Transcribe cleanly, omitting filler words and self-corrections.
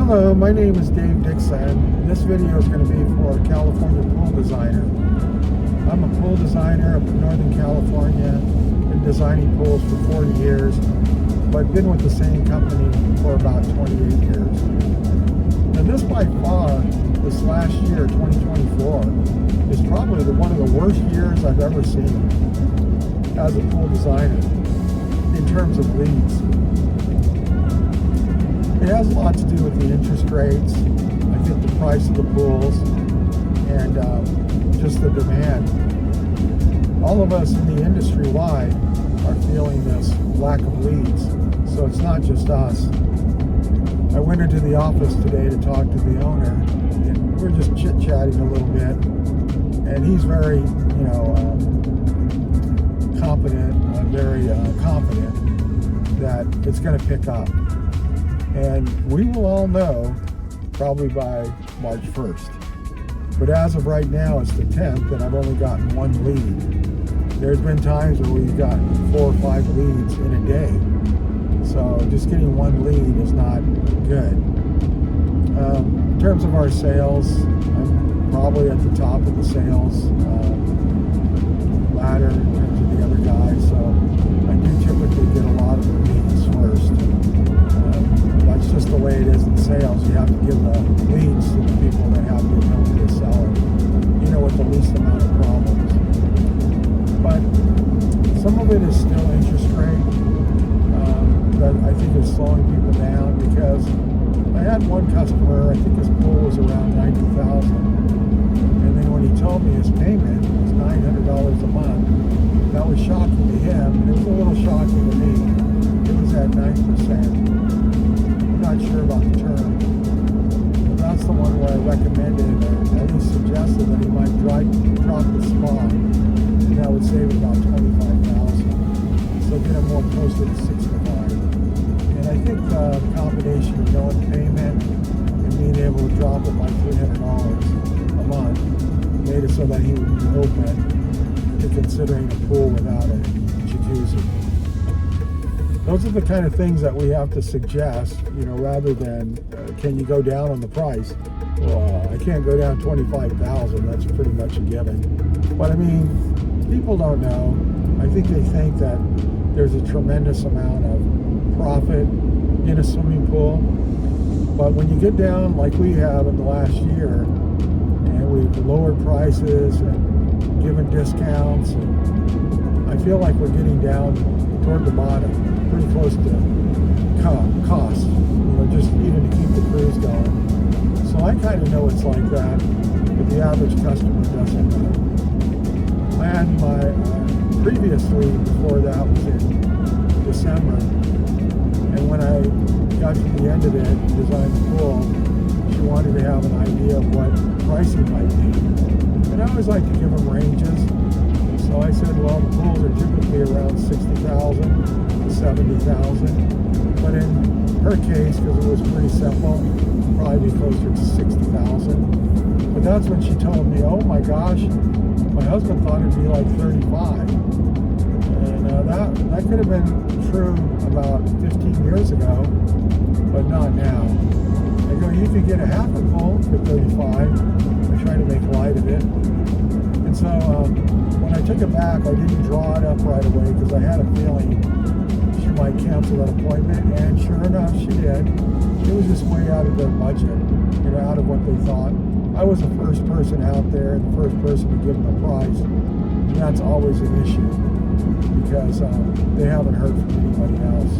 Hello, my name is Dave Dixon. This video is going to be for a California pool designer. I'm a pool designer up in Northern California. Been designing pools for 40 years, but been with the same company for about 28 years. And this by far, this last year, 2024, is probably one of the worst years I've ever seen as a pool designer in terms of leads. It has a lot to do with the interest rates, I think the price of the pools, and just the demand. All of us in the industry wide are feeling this lack of leads, so it's not just us. I went into the office today to talk to the owner, and we're just chit-chatting a little bit, and he's very, competent, very confident that it's going to pick up. And we will all know probably by March 1st. But as of right now, it's the 10th, and I've only gotten one lead. There's been times where we've gotten 4 or 5 leads in a day. So just getting one lead is not good. In terms of our sales, I'm probably at the top of the sales ladder in terms of the other guys. So I do typically get a lot of the leads first. That's just the way it is in sales. You have to give the leads to the people that have the ability to sell it, with the least amount of problems. But some of it is still interest rate that I think is slowing people down, because I had one customer, I think his pool was around $90,000, and then when he told me his payment was $900 a month, that was shocking to him, and it was a little shocking to me. It was at 9%. Not sure about the term, but that's the one where I recommended, or at least suggested, that he might drop the spot, and that would save about $25,000. So get him more closer to $65,000. And I think the combination of knowing payment and being able to drop it by $300 a month made it so that he would be open to considering a pool without a jacuzzi. Those are the kind of things that we have to suggest, rather than, can you go down on the price? Well, I can't go down $25,000. That's pretty much a given. But I mean, people don't know. I think they think that there's a tremendous amount of profit in a swimming pool. But when you get down like we have in the last year, and we've lowered prices and given discounts, and I feel like we're getting down toward the bottom, pretty close to cost, just even to keep the cruise going. So I kind of know it's like that, but the average customer doesn't know. And my previous lead before that was in December, and when I got to the end of it and designed the pool, she wanted to have an idea of what pricing might be. And I always like to give them ranges. So I said, well, the pools are typically around $60,000 to $70,000. But in her case, because it was pretty simple, probably be closer to $60,000. But that's when she told me, oh my gosh, my husband thought it'd be like $35,000. And that could have been true about 15 years ago, but not now. I go, you could get a half a pool for $35,000. I try to make light of it. And so when I took it back, I didn't draw it up right away because I had a feeling she might cancel that appointment, and sure enough, she did. It was just way out of their budget, out of what they thought. I was the first person out there, and the first person to give them a price, and that's always an issue because they haven't heard from anybody else.